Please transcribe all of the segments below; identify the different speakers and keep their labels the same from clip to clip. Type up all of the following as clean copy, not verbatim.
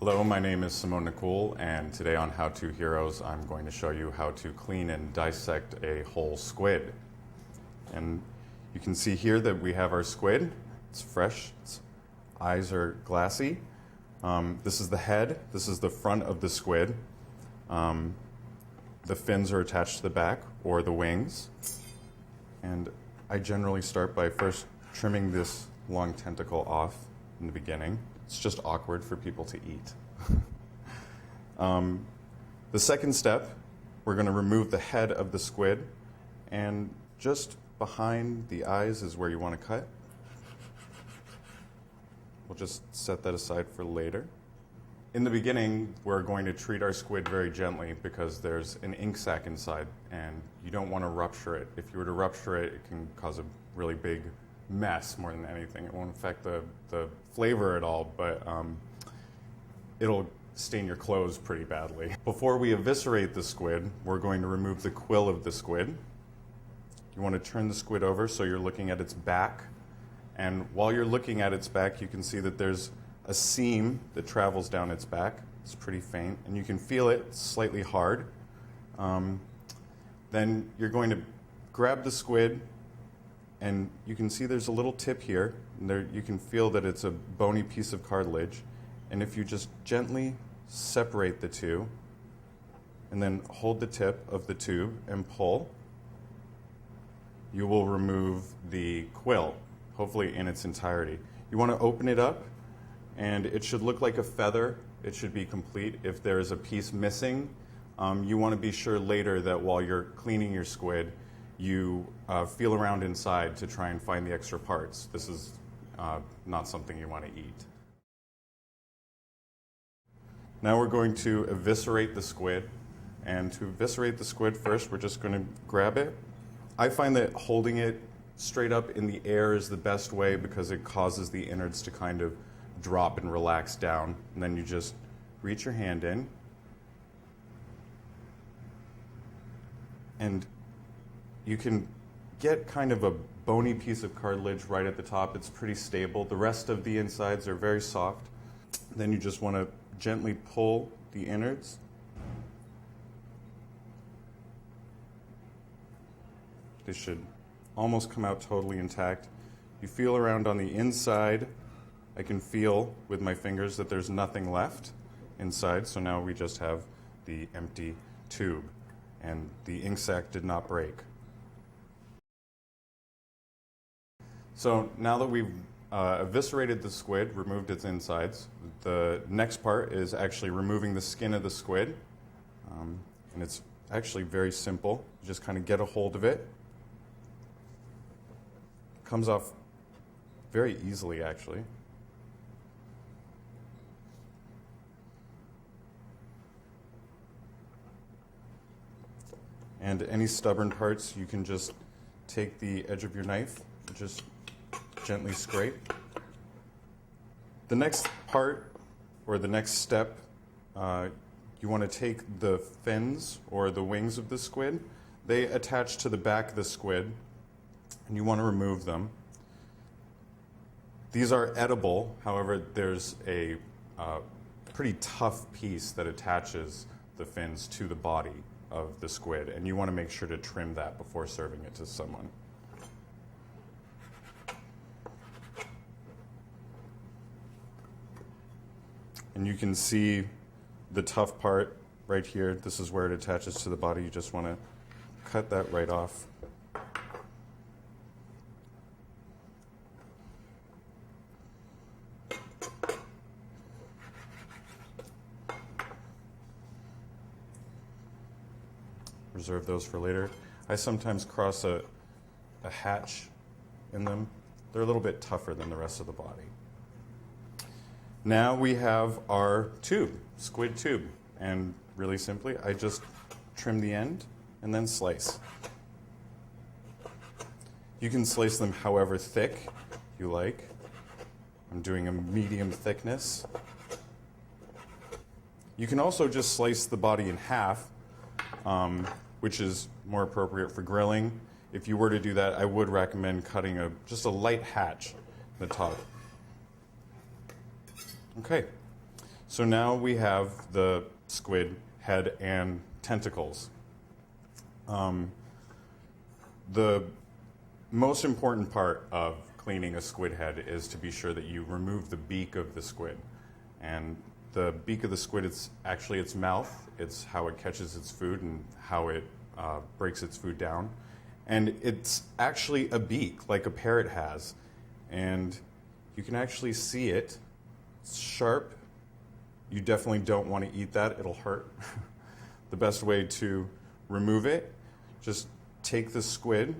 Speaker 1: Hello, my name is Simone Nicole, and today on How To Heroes, I'm going to show you how to clean and dissect a whole squid. And you can see here that we have our squid. It's fresh, its eyes are glassy. This is the head, this is the front of the squid. The fins are attached to the back or the wings. And I generally start by first trimming this long tentacle off in the beginning. It's just awkward for people to eat. The second step, we're going to remove the head of the squid, and just behind the eyes is where you want to cut. We'll just set that aside for later. In the beginning, we're going to treat our squid very gently because there's an ink sac inside and you don't want to rupture it. If you were to rupture it, it can cause a really big mess more than anything. It won't affect the flavor at all, but it'll stain your clothes pretty badly. Before we eviscerate the squid, we're going to remove the quill of the squid. You want to turn the squid over so you're looking at its back. And while you're looking at its back, you can see that there's a seam that travels down its back. It's pretty faint, and you can feel it slightly hard. Then you're going to grab the squid, and you can see there's a little tip here. And there, you can feel that it's a bony piece of cartilage. And if you just gently separate the two, and then hold the tip of the tube and pull, you will remove the quill, hopefully in its entirety. You want to open it up, and it should look like a feather. It should be complete. If there is a piece missing, you want to be sure later that while you're cleaning your squid, you feel around inside to try and find the extra parts. This is not something you want to eat. Now we're going to eviscerate the squid. And to eviscerate the squid first, we're just going to grab it. I find that holding it straight up in the air is the best way because it causes the innards to kind of drop and relax down. And then you just reach your hand in. And you can get kind of a bony piece of cartilage right at the top. It's pretty stable. The rest of the insides are very soft. Then you just want to gently pull the innards. They should almost come out totally intact. You feel around on the inside. I can feel with my fingers that there's nothing left inside, so now we just have the empty tube, and the ink sac did not break. So now that we've eviscerated the squid, removed its insides, the next part is actually removing the skin of the squid. And it's actually very simple. You just kind of get a hold of it. Comes off very easily, actually. And any stubborn parts, you can just take the edge of your knife and just gently scrape. The next part, or the next step, you want to take the fins or the wings of the squid. They attach to the back of the squid, and you want to remove them. These are edible, however, there's a pretty tough piece that attaches the fins to the body of the squid, and you want to make sure to trim that before serving it to someone. And you can see the tough part right here. This is where it attaches to the body. You just want to cut that right off. Reserve those for later. I sometimes cross a hatch in them. They're a little bit tougher than the rest of the body. Now we have our tube, squid tube. And really simply, I just trim the end and then slice. You can slice them however thick you like. I'm doing a medium thickness. You can also just slice the body in half, which is more appropriate for grilling. If you were to do that, I would recommend cutting just a light hatch at the top. Okay, So now we have the squid head and tentacles. The most important part of cleaning a squid head is to be sure that you remove the beak of the squid. And the beak of the squid, it's actually its mouth. It's how it catches its food and how it breaks its food down. And it's actually a beak, like a parrot has. And you can actually see it. It's sharp. You definitely don't want to eat that. It'll hurt. The best way to remove it, just take the squid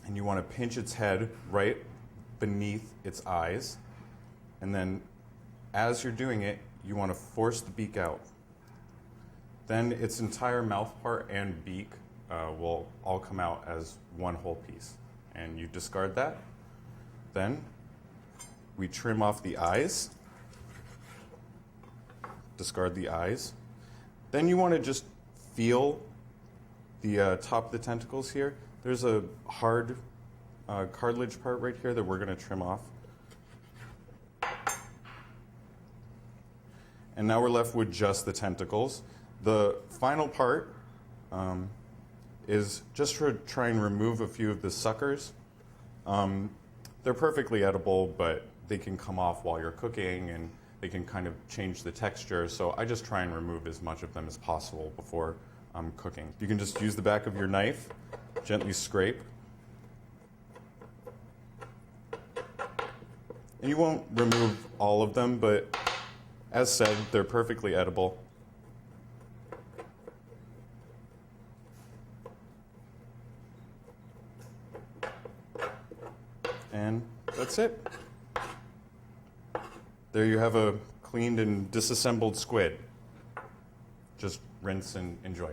Speaker 1: and you want to pinch its head right beneath its eyes. And then as you're doing it, you want to force the beak out. Then its entire mouth part and beak will all come out as one whole piece. And you discard that. Then we trim off the eyes. Discard the eyes. Then you want to just feel the top of the tentacles here. There's a hard cartilage part right here that we're going to trim off. And now we're left with just the tentacles. The final part is just to try and remove a few of the suckers. They're perfectly edible, but they can come off while you're cooking and they can kind of change the texture. So I just try and remove as much of them as possible before cooking. You can just use the back of your knife, gently scrape. And you won't remove all of them, but as said, they're perfectly edible. And that's it. There you have a cleaned and disassembled squid. Just rinse and enjoy.